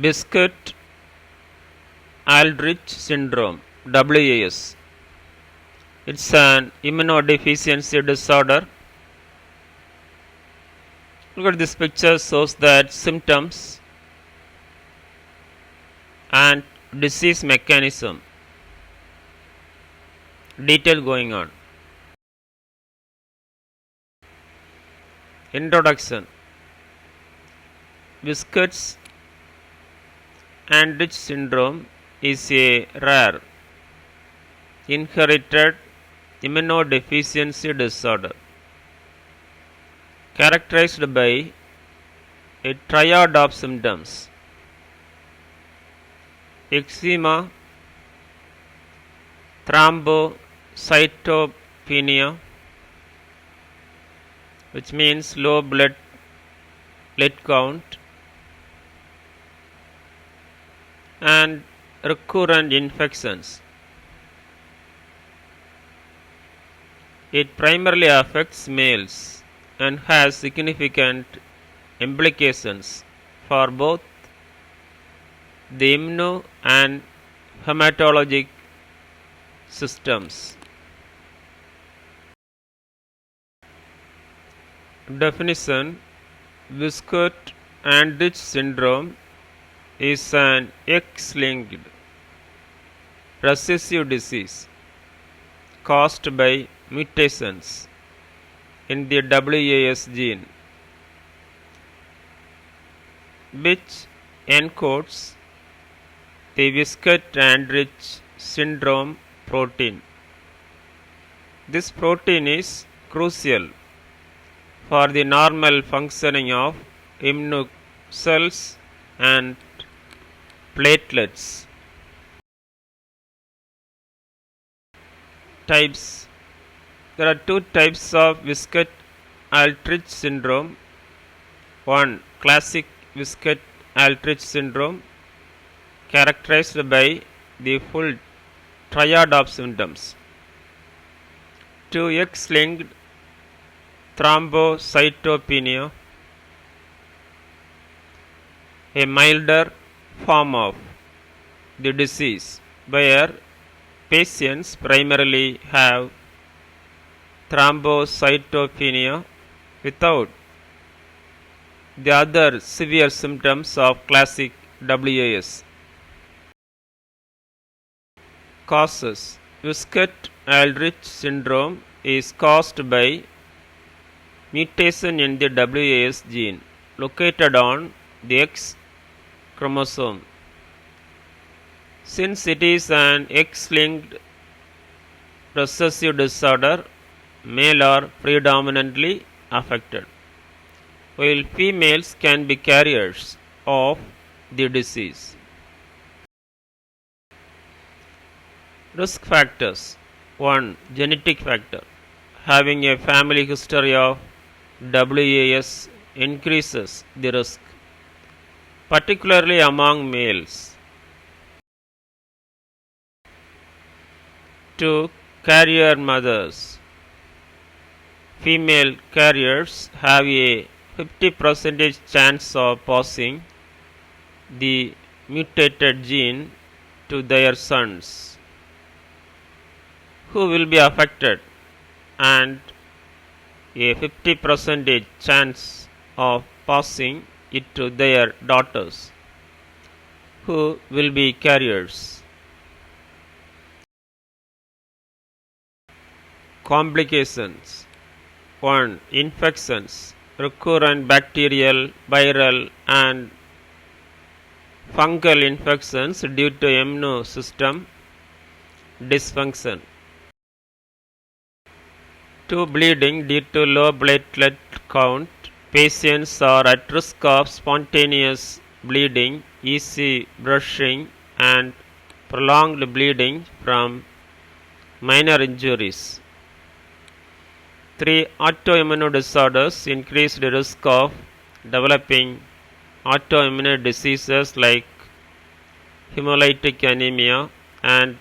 WISKOTT-ALDRICH syndrome WAS. It's an immunodeficiency disorder. Look at this picture, shows that symptoms and disease mechanism. Detail going on. Introduction. WISKOTT-ALDRICH syndrome is a rare inherited immunodeficiency disorder characterized by a triad of symptoms: eczema, thrombocytopenia, which means low blood count, and recurrent infections. It primarily affects males and has significant implications for both the immuno and hematologic systems. Definition: WISKOTT-ALDRICH syndrome is an X-linked recessive disease caused by mutations in the WAS gene, which encodes the WISKOTT-ALDRICH syndrome protein. This protein is crucial for the normal functioning of immune cells and platelets. Types. There are two types of WISKOTT-ALDRICH syndrome. One, classic WISKOTT-ALDRICH syndrome, characterized by the full triad of symptoms. 2, X-linked thrombocytopenia, a milder form of the disease where patients primarily have thrombocytopenia without the other severe symptoms of classic WAS. Causes. WISKOTT-ALDRICH syndrome is caused by mutation in the WAS gene located on the X chromosome. Since it is an X-linked recessive disorder, male are predominantly affected, while females can be carriers of the disease. Risk factors. 1. Genetic factor. Having a family history of WAS increases the risk, particularly among males. 2. Carrier mothers. Female carriers have a 50% chance of passing the mutated gene to their sons, who will be affected, and a 50% chance of passing it to their daughters, who will be carriers. Complications. 1. Infections, recurrent bacterial, viral, and fungal infections due to immune system dysfunction. 2. Bleeding due to low platelet count. Patients are at risk of spontaneous bleeding, easy bruising, and prolonged bleeding from minor injuries. 3. Autoimmune disorders increase the risk of developing autoimmune diseases like hemolytic anemia and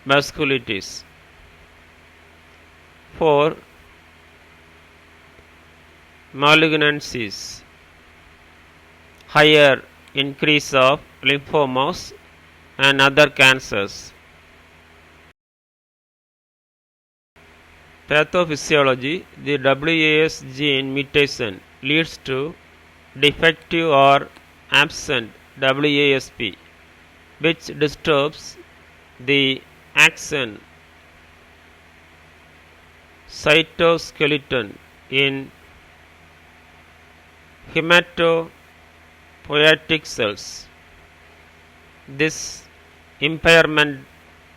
vasculitis. 4. Malignancies, higher increase of lymphomas and other cancers. Pathophysiology, the WAS gene mutation leads to defective or absent WASP, which disturbs the axon cytoskeleton in hematopoietic cells. This impairment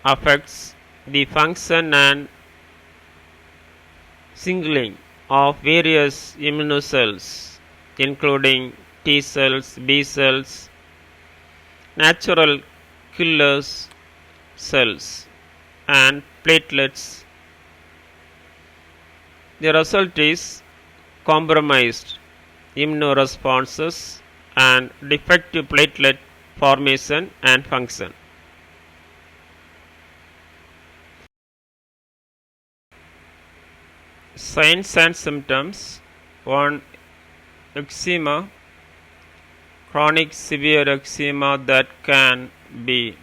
affects the function and signaling of various immunocells, including T cells, B cells, natural killers cells, and platelets. The result is compromised immunoresponses and defective platelet formation and function. Signs and symptoms: 1. Eczema, chronic severe eczema that can be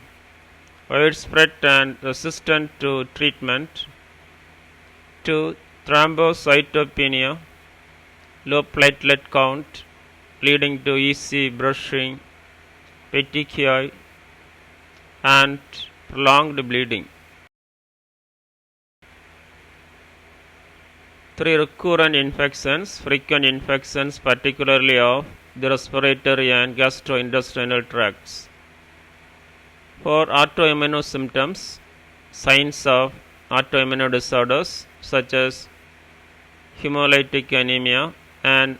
widespread and resistant to treatment. 2. Thrombocytopenia, low platelet count leading to easy brushing, petechiae, and prolonged bleeding. 3. Recurrent infections, frequent infections particularly of the respiratory and gastrointestinal tracts. 4. Autoimmune symptoms, signs of autoimmune disorders such as hemolytic anemia and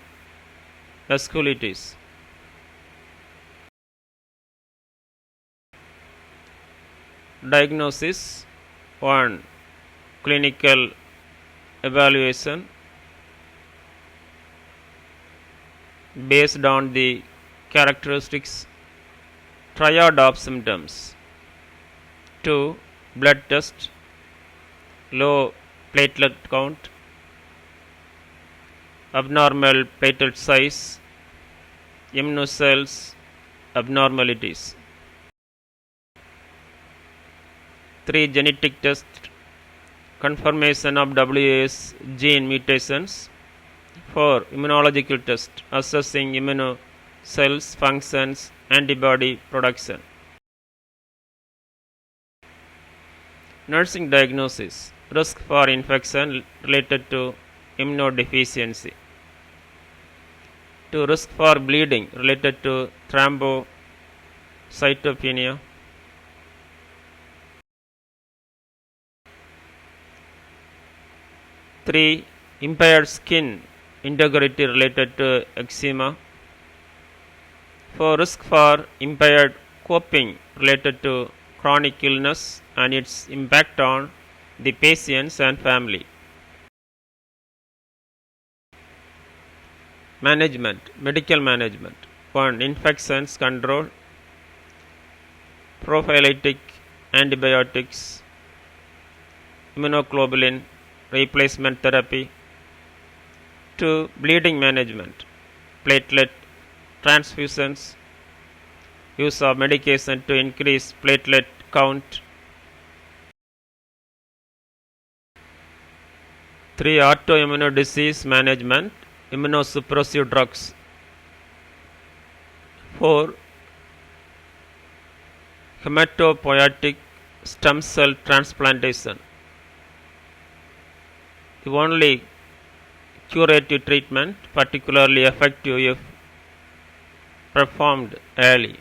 vasculitis. Diagnosis: 1. Clinical evaluation based on the characteristics triad of symptoms. 2. Blood test, low platelet count, abnormal platelet size, immunocells abnormalities. 3. Genetic test, confirmation of WAS gene mutations. 4. Immunological test, assessing immunocells functions, antibody production. Nursing diagnosis: risk for infection related to immunodeficiency. 2. Risk for bleeding related to thrombocytopenia. 3. Impaired skin integrity related to eczema. 4. Risk for impaired coping related to chronic illness and its impact on the patients and family. Management, medical management. 1. Infections control, prophylactic antibiotics, immunoglobulin replacement therapy. 2. Bleeding management, platelet transfusions, use of medication to increase platelet count. 3. Autoimmune disease management, immunosuppressive drugs. 4. Hematopoietic stem cell transplantation, the only curative treatment, particularly effective if performed early.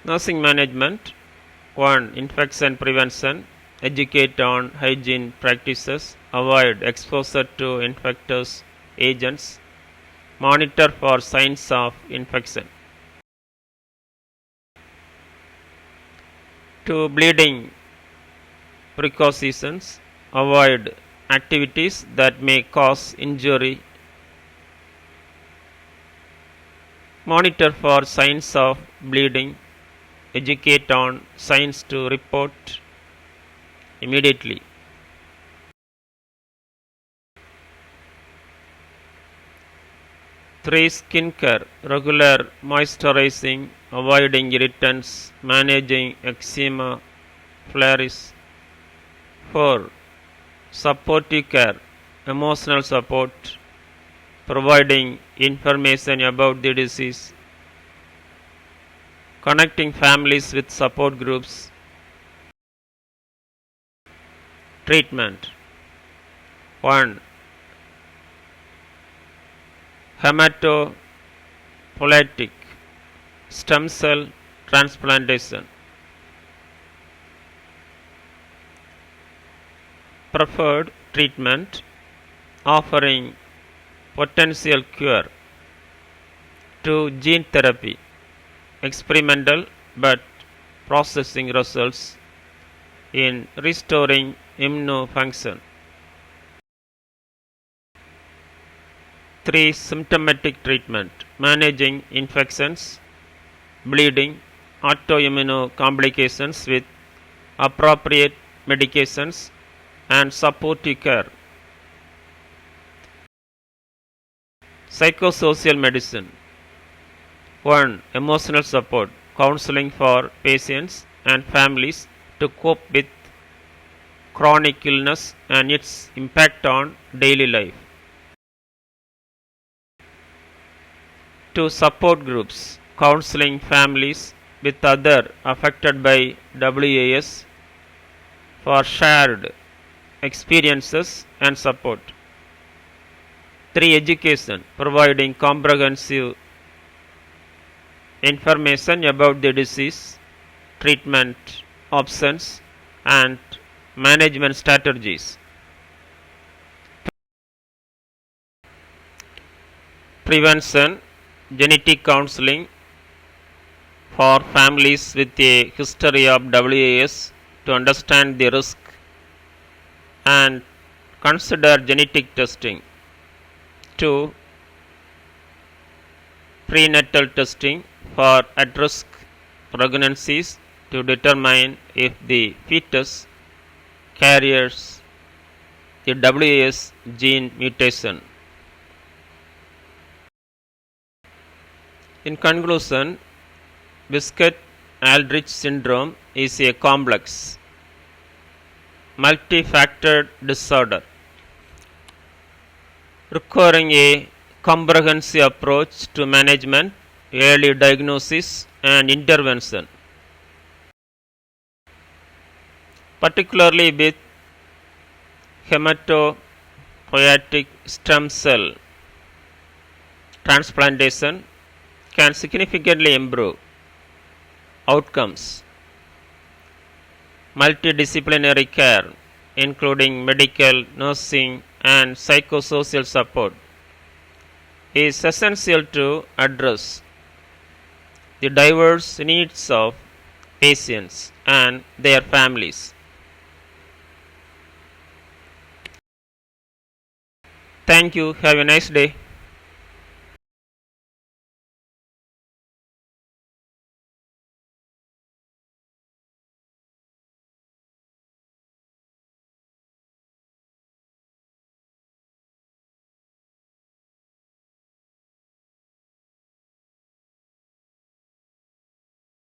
Nursing management: 1. Infection prevention, educate on hygiene practices, avoid exposure to infectious agents, monitor for signs of infection. 2. Bleeding precautions, avoid activities that may cause injury, monitor for signs of bleeding, educate on signs to report immediately. 3. Skincare, regular moisturizing, avoiding irritants, managing eczema, flares. 4. Supportive care, emotional support, providing information about the disease, connecting families with support groups. Treatment. 1. Hematopoietic stem cell transplantation. Preferred treatment offering potential cure. 2. Gene therapy, experimental but processing results in restoring immunofunction. 3. Symptomatic treatment, managing infections, bleeding, autoimmune complications with appropriate medications and supportive care. Psychosocial medicine. 1. Emotional support, counseling for patients and families to cope with chronic illness and its impact on daily life. 2. Support groups, counseling families with others affected by WAS for shared experiences and support. 3. Education, providing comprehensive information about the disease, treatment options, and management strategies. Prevention, genetic counseling for families with a history of WAS to understand the risk and consider genetic testing. 2. Prenatal testing for at-risk pregnancies to determine if the fetus carries the WAS gene mutation. In conclusion, WISKOTT-ALDRICH syndrome is a complex, multi-factored disorder requiring a comprehensive approach to management, early diagnosis, and intervention, particularly with hematopoietic stem cell transplantation can significantly improve outcomes. Multidisciplinary care, including medical, nursing, and psychosocial support, is essential to address the diverse needs of patients and their families. Thank you. Have a nice day.